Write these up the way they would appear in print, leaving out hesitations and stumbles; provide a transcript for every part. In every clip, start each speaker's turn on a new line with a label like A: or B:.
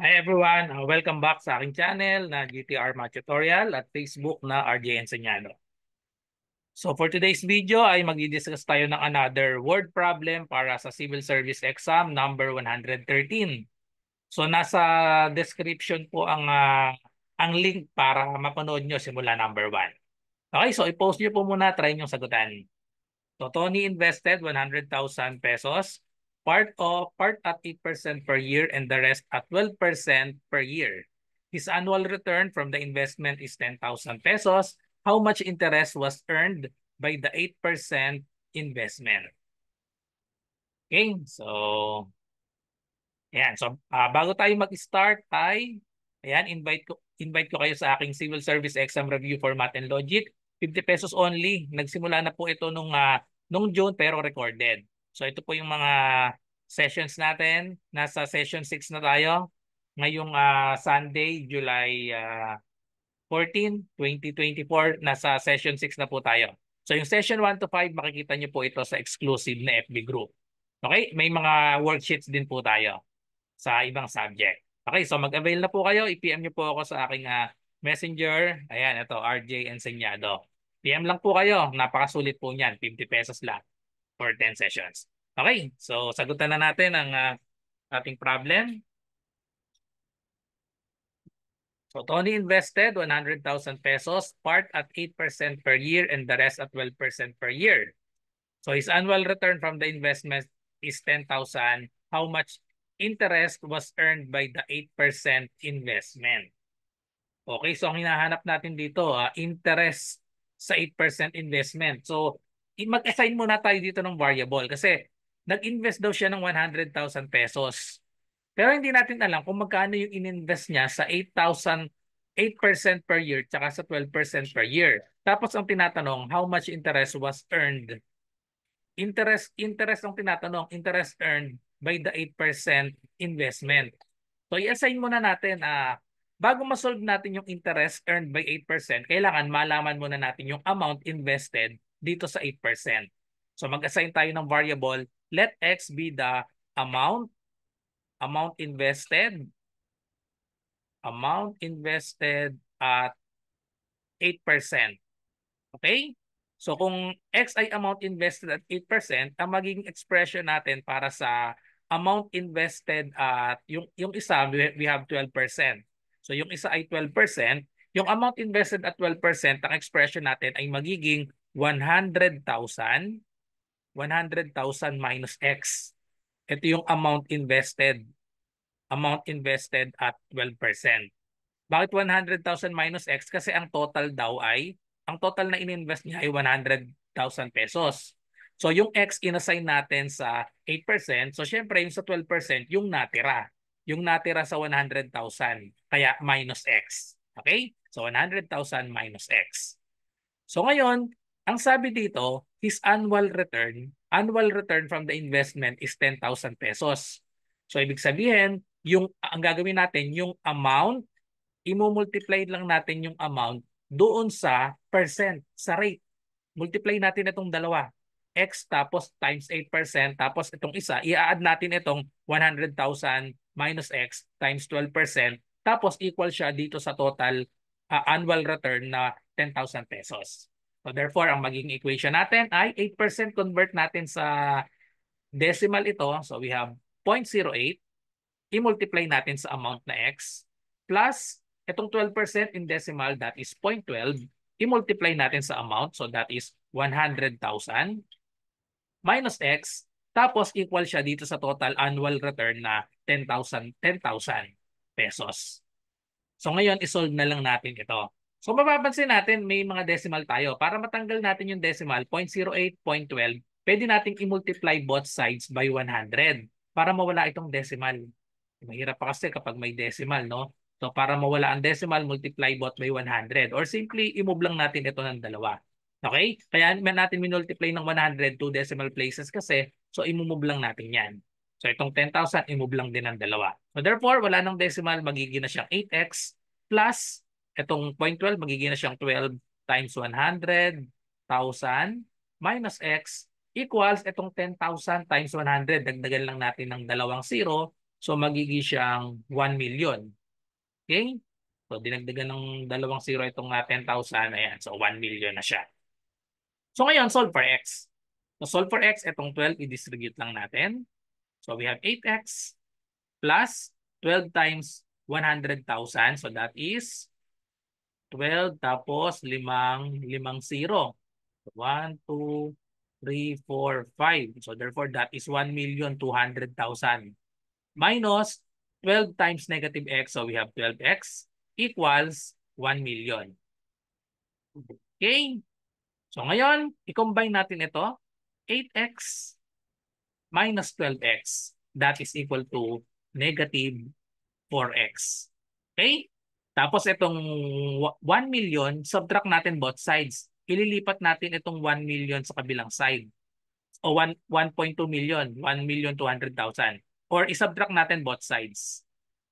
A: Hi everyone, welcome back sa aking channel na GTR Math Tutorial at Facebook na RJ Enseñado. So for today's video ay magdi-discuss tayo ng another word problem para sa Civil Service Exam number 113. So nasa description po ang link para mapanood nyo simula number 1. Okay, so i-post nyo po muna, try nyo sagutan. So Tony invested 100,000 pesos, part at 8% per year and the rest at 12% per year. His annual return from the investment is 10,000 pesos. How much interest was earned by the 8% investment? Okay, so ayan. So bago tayo mag-start ay ayan, invite ko kayo sa aking Civil Service Exam Review for Math and Logic. 50 pesos only. Nagsimula na po ito nung June pero recorded. So ito po yung mga sessions natin. Nasa session 6 na tayo. Ngayong Sunday, July 14, 2024, nasa session 6 na po tayo. So yung session 1 to 5, makikita nyo po ito sa exclusive na FB group. Okay? May mga worksheets din po tayo sa ibang subject. Okay, so mag-avail na po kayo. I-PM nyo po ako sa aking messenger. Ayan, ito, RJ Enseñado. PM lang po kayo. Napakasulit po niyan. 50 pesos lang for 10 sessions. Okay, so sagutan na natin ang ating problem. So Tony invested 100,000 pesos, part at 8% per year and the rest at 12% per year. So his annual return from the investment is 10,000. How much interest was earned by the 8% investment? Okay, so ang hinahanap natin dito, interest sa 8% investment. So mag-assign muna tayo dito ng variable kasi nag-invest daw siya ng 100,000 pesos. Pero hindi natin alam kung magkano yung ininvest niya sa 8,000, 8% per year tsaka sa 12% per year. Tapos ang tinatanong, how much interest was earned? Interest ang tinatanong, interest earned by the 8% investment. So i-assign muna natin, bago ma-solve natin yung interest earned by 8%, kailangan malaman muna natin yung amount invested dito sa 8%. So mag-assign tayo ng variable, let x be the amount invested at 8%. Okay? So kung X ay amount invested at 8%, ang magiging expression natin para sa amount invested at yung isa, we have 12%. So yung isa ay 12%, yung amount invested at 12%, ang expression natin ay magiging 100,000 minus X. Ito yung amount invested at 12%. Bakit 100,000 minus X? Kasi ang total na ininvest niya ay 100,000 pesos. So yung X inassign natin sa 8%. So syempre yung sa 12%, yung natira. Yung natira sa 100,000. Kaya minus X. Okay? So 100,000 minus X. So ngayon, ang sabi dito, his annual return from the investment is 10,000 pesos. So ibig sabihin, ang gagawin natin, yung amount, i-multiply lang natin yung amount doon sa percent, sa rate. Multiply natin itong dalawa. X tapos times 8%, tapos itong isa, i-add natin itong 100,000 minus X times 12%, tapos equal siya dito sa total annual return na 10,000 pesos. So therefore, ang magiging equation natin ay 8%, convert natin sa decimal ito. So we have 0.08, i-multiply natin sa amount na X, plus itong 12% in decimal, that is 0.12, i-multiply natin sa amount, so that is 100,000 minus X, tapos equal siya dito sa total annual return na 10,000 pesos. So ngayon, isolve na lang natin ito. So mapapansin natin, may mga decimal tayo. Para matanggal natin yung decimal, 0.08, 0.12, pwede nating i-multiply both sides by 100 para mawala itong decimal. Mahirap pa kasi kapag may decimal, no? So para mawala ang decimal, multiply both by 100. Or simply, i-move lang natin ito ng dalawa. Okay? Kaya natin minultiply ng 100 two decimal places kasi, so i-move lang natin yan. So itong 10,000, i-move lang din ng dalawa. So therefore, wala nang decimal, magiging na siyang 8x plus itong 0.12, magiging na siyang 12 times 100,000 minus x equals itong 10,000 times 100. Dagdagan lang natin ng dalawang zero. So magiging siyang 1 million. Okay? So dinagdagan ng dalawang zero itong 10,000. Ayan. So 1 million na siya. So ngayon, solve for x. So solve for x, itong 12, i-distribute lang natin. So we have 8x plus 12 times 100,000. So that is 12 tapos limang zero. 1, 2, 3, 4, 5. So therefore, that is 1,200,000 minus 12 times negative x. So we have 12x equals 1 million. Okay? So ngayon, i-combine natin ito. 8x minus 12x. That is equal to negative 4x. Okay? Tapos itong 1 million, subtract natin both sides. Ililipat natin itong 1 million sa kabilang side. O 1.2 million, 1,200,000. Or isubtract natin both sides.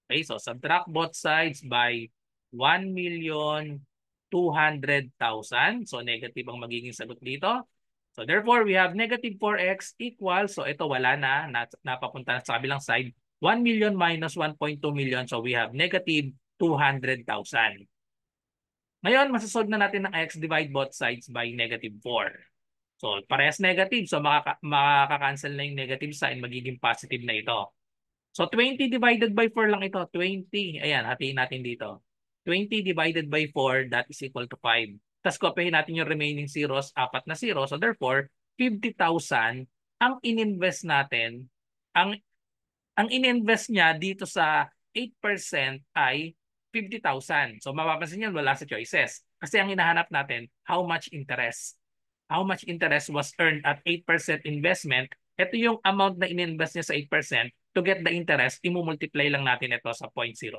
A: Okay, so subtract both sides by 1,200,000. So negative ang magiging sagot dito. So therefore, we have negative 4x equals, so ito wala na, napapunta na sa kabilang side, 1 million minus 1.2 million. So we have negative 200,000. Ngayon, masasolve na natin ng x, divide both sides by negative 4. So parehas negative, so makaka-cancel na yung negative sign, magiging positive na ito. So 20 divided by 4 lang ito. 20. Ayan, hatiin natin dito. 20 divided by 4, that is equal to 5. Tapos kopyahin natin yung remaining zeros, 4 na zero. So therefore, 50,000 ang ininvest natin. Ang ininvest niya dito sa 8% ay 50,000. So mapapansin niyo wala sa choices. Kasi ang hinahanap natin, how much interest. How much interest was earned at 8% investment. Ito yung amount na ininvest niya sa 8%. To get the interest, imumultiply lang natin ito sa 0.08.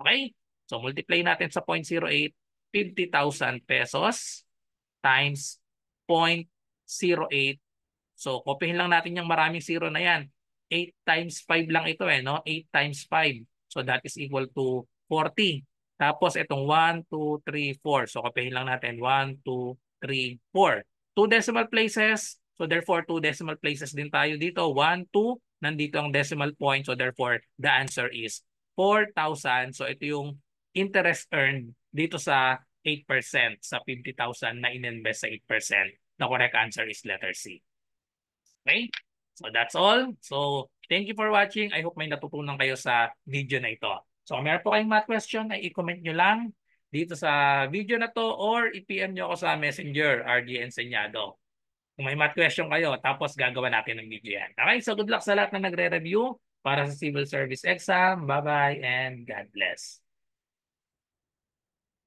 A: Okay? So multiply natin sa 0.08, 50,000 pesos times 0.08. So kopyahin lang natin yung maraming zero na yan. 8 times 5 lang ito no? 8 times 5. So that is equal to 40. Tapos itong 1, 2, 3, 4. So kopyahin lang natin 1, 2, 3, 4. 2 decimal places. So therefore 2 decimal places din tayo dito. 1, 2. Nandito ang decimal point. So therefore the answer is 4,000. So ito yung interest earned dito sa 8% sa 50,000 na ininvest sa 8%. The correct answer is letter C. Okay? So that's all. So thank you for watching. I hope may natutunan kayo sa video na ito. So kung meron po kayong math question, ay i-comment nyo lang dito sa video na to or i-PM nyo ako sa Messenger, RD Enseñado. Kung may math question kayo, tapos gagawa natin ng video yan. Okay? So good luck sa lahat na nagre-review para sa civil service exam. Bye-bye and God bless.